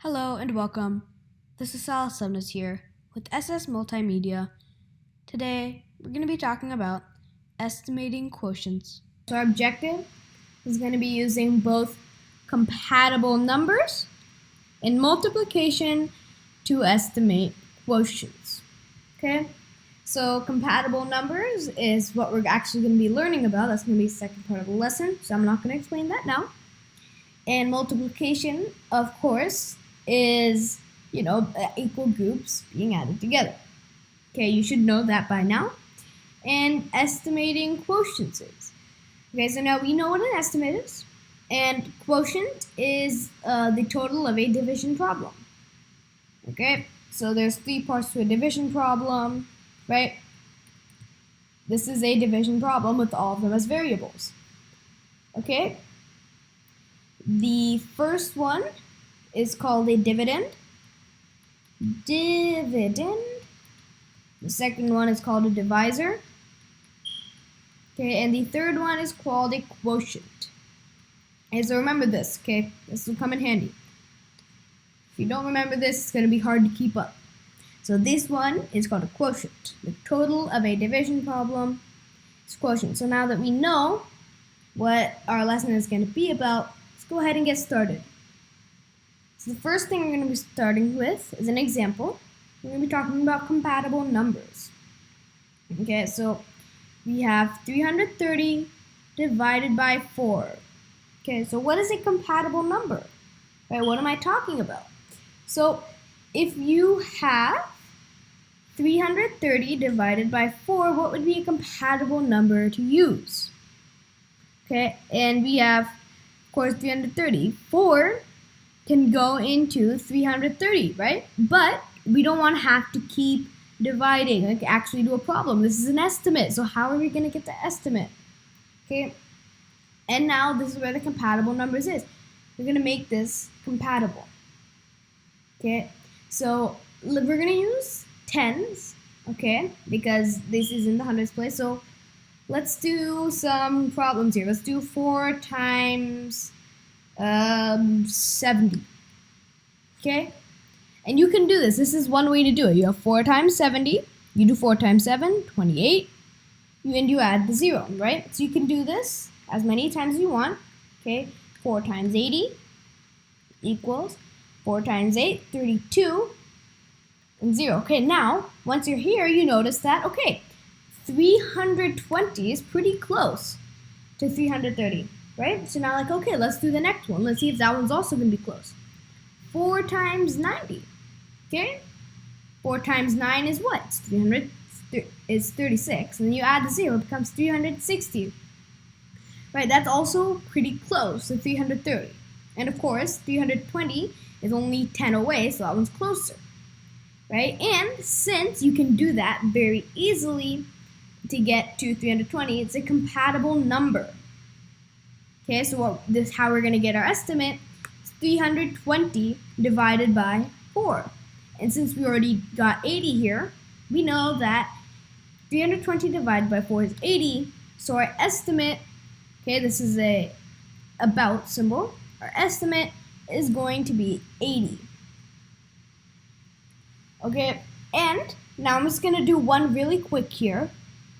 Hello and welcome. This is Salah Sumnus here with SS Multimedia. Today, we're going to be talking about estimating quotients. So our objective is going to be using both compatible numbers and multiplication to estimate quotients. Okay? So compatible numbers is what we're actually going to be learning about. That's going to be the second part of the lesson, so I'm not going to explain that now. And multiplication, of course, is, equal groups being added together. Okay, you should know that by now. And estimating quotients is. Okay, so now we know what an estimate is. And quotient is the total of a division problem. Okay, so there's 3 parts to a division problem, right? This is a division problem with all of them as variables. Okay? The first one is called a dividend. The second one is called a divisor. Okay, and the third one is called a quotient. Okay, so remember this, okay? This will come in handy. If you don't remember this, it's going to be hard to keep up. So this one is called a quotient. The total of a division problem is quotient. So now that we know what our lesson is going to be about, let's go ahead and get started. So the first thing we're going to be starting with is an example. We're going to be talking about compatible numbers. Okay, so we have 330 divided by 4. Okay, so what is a compatible number? Right, what am I talking about? So if you have 330 divided by 4, what would be a compatible number to use? Okay, and we have, of course, 330. 4 can go into 330, right? But we don't want to have to keep dividing, like actually do a problem. This is an estimate, so how are we going to get the estimate? Okay, and now this is where the compatible numbers is. We're going to make this compatible. Okay, so we're going to use tens, okay, because this is in the hundreds place. So let's do some problems here. Let's do 4 times 70. Okay? And you can do this. This is one way to do it. You have 4 times 70. You do 4 times 7, 28. And you add the 0, right? So you can do this as many times as you want. Okay? 4 times 80 equals 4 times 8, 32, and 0. Okay, now, once you're here, you notice that, okay, 320 is pretty close to 330. Right? So now, like, okay, let's do the next one. Let's see if that one's also going to be close. 4 times 90. Okay? 4 times 9 is what? It's 300. It's 36. And then you add the 0. It becomes 360. Right? That's also pretty close to 330. And of course, 320 is only 10 away, so that one's closer. Right? And since you can do that very easily to get to 320, it's a compatible number. Okay, so how we're going to get our estimate is 320 divided by 4. And since we already got 80 here, we know that 320 divided by 4 is 80. So our estimate, okay, this is a about symbol. Our estimate is going to be 80. Okay, and now I'm just going to do one really quick here.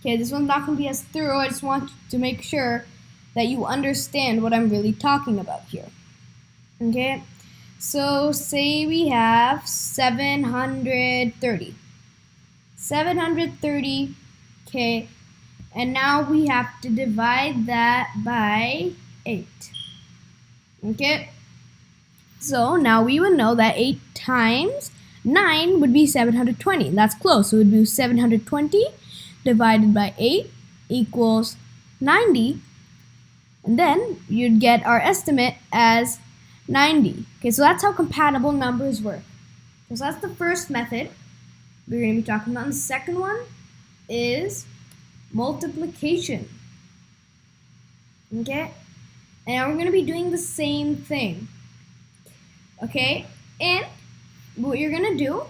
Okay, this one's not going to be as thorough. I just want to make sure that you understand what I'm really talking about here. Okay, so say we have 730. 730, okay, and now we have to divide that by 8. Okay, so now we would know that 8 times 9 would be 720, and that's close. So it would be 720 divided by 8 equals 90. And then you'd get our estimate as 90. Okay, so that's how compatible numbers work. So that's the first method we're going to be talking about. And the second one is multiplication. Okay, and now we're going to be doing the same thing. Okay, and what you're going to do,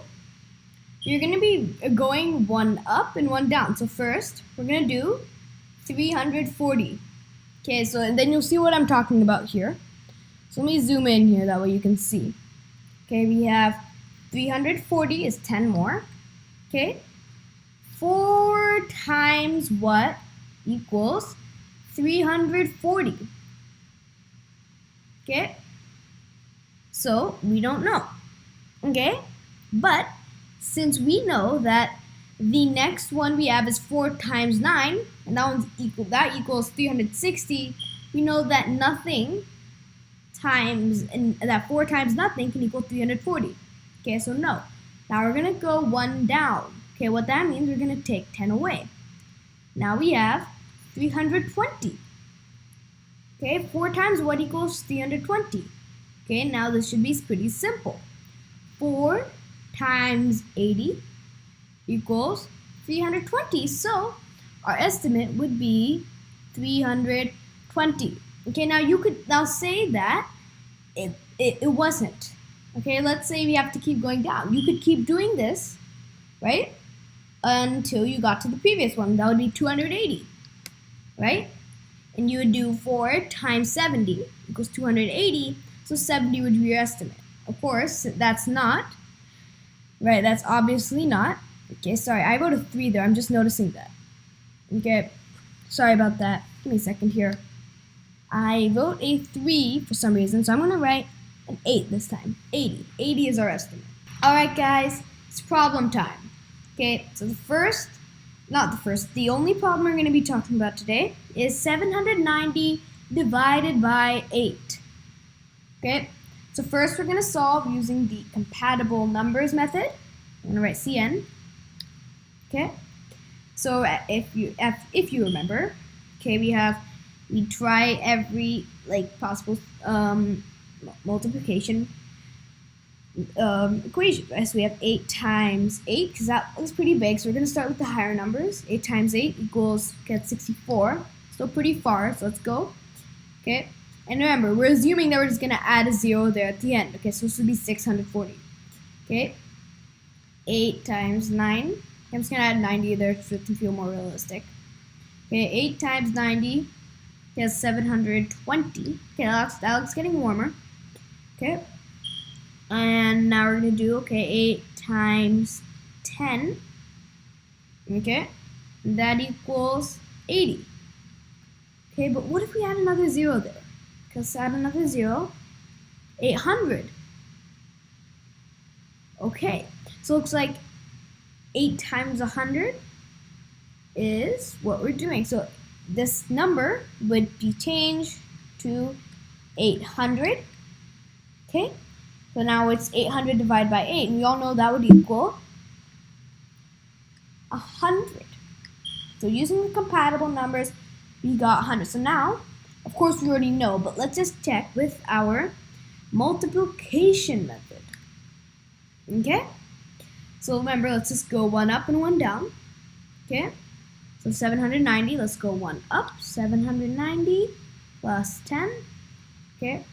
you're going to be going one up and one down. So first, we're going to do 340. Okay, so and then you'll see what I'm talking about here. So let me zoom in here, that way you can see. Okay, we have 340 is 10 more. Okay, 4 times what equals 340? Okay, so we don't know. Okay, but since we know that the next one we have is 4 times 9, and that equals 360, we know that nothing times, and that 4 times nothing can equal 340. Okay, so no. Now we're gonna go 1 down. Okay, what that means, we're gonna take 10 away. Now we have 320. Okay, 4 times what equals 320? Okay, now this should be pretty simple. 4 times 80 equals 320. So our estimate would be 320. Okay, now you could now say that it wasn't. Okay, let's say we have to keep going down. You could keep doing this, right? Until you got to the previous one. That would be 280, right? And you would do 4 times 70 equals 280. So 70 would be your estimate. Of course, that's not, right? That's obviously not. Okay, sorry, I wrote a 3 there. I'm just noticing that. Okay, sorry about that. Give me a second here. I wrote a 3 for some reason, so I'm going to write an 8 this time. 80. 80 is our estimate. All right, guys, it's problem time. Okay, so the only problem we're going to be talking about today is 790 divided by 8. Okay, so first we're going to solve using the compatible numbers method. I'm going to write CN. Okay, so if you remember, okay, we try every possible multiplication equation. Right? So we have 8 times 8, because that was pretty big, so we're going to start with the higher numbers. 8 times 8 equals, get 64, still pretty far, so let's go. Okay, and remember, we're assuming that we're just going to add a 0 there at the end. Okay, so this would be 640. Okay, 8 times 9, I'm just going to add 90 there to feel more realistic. Okay, 8 times 90 is 720. Okay, that looks getting warmer. Okay, and now we're going to do, 8 times 10. Okay, that equals 80. Okay, but what if we add another 0 there? Because add another 0, 800. Okay, so it looks like 8 times 100 is what we're doing. So this number would be changed to 800. Okay, so now it's 800 divided by 8, and we all know that would equal 100. So using the compatible numbers, we got 100. So now, of course, we already know, but let's just check with our multiplication method. Okay, so remember, let's just go 1 up and 1 down. Okay, so 790, let's go 1 up. 790 plus 10. Okay,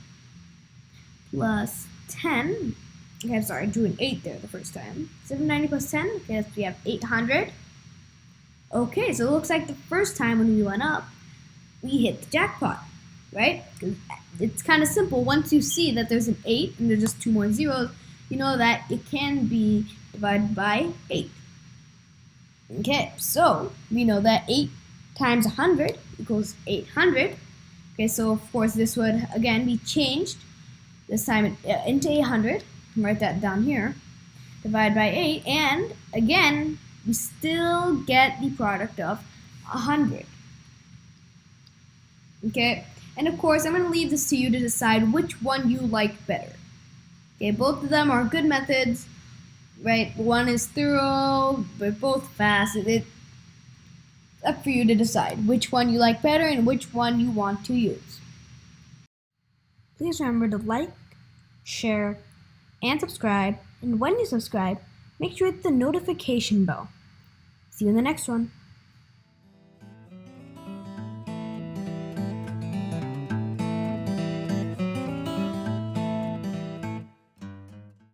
plus 10. Okay, I'm sorry, I drew an 8 there the first time. 790 plus 10, okay, so we have 800. Okay, so it looks like the first time when we went up, we hit the jackpot, right? It's kind of simple. Once you see that there's an 8 and there's just 2 more zeros, you know that it can be divided by 8. Okay, so we know that 8 times 100 equals 800. Okay, so of course this would again be changed, this time into 800. Write that down here. Divide by 8, and again, we still get the product of 100. Okay, and of course, I'm going to leave this to you to decide which one you like better. Okay, both of them are good methods, right? One is thorough, but both fast. It's up for you to decide which one you like better and which one you want to use. Please remember to like, share, and subscribe. And when you subscribe, make sure to hit the notification bell. See you in the next one.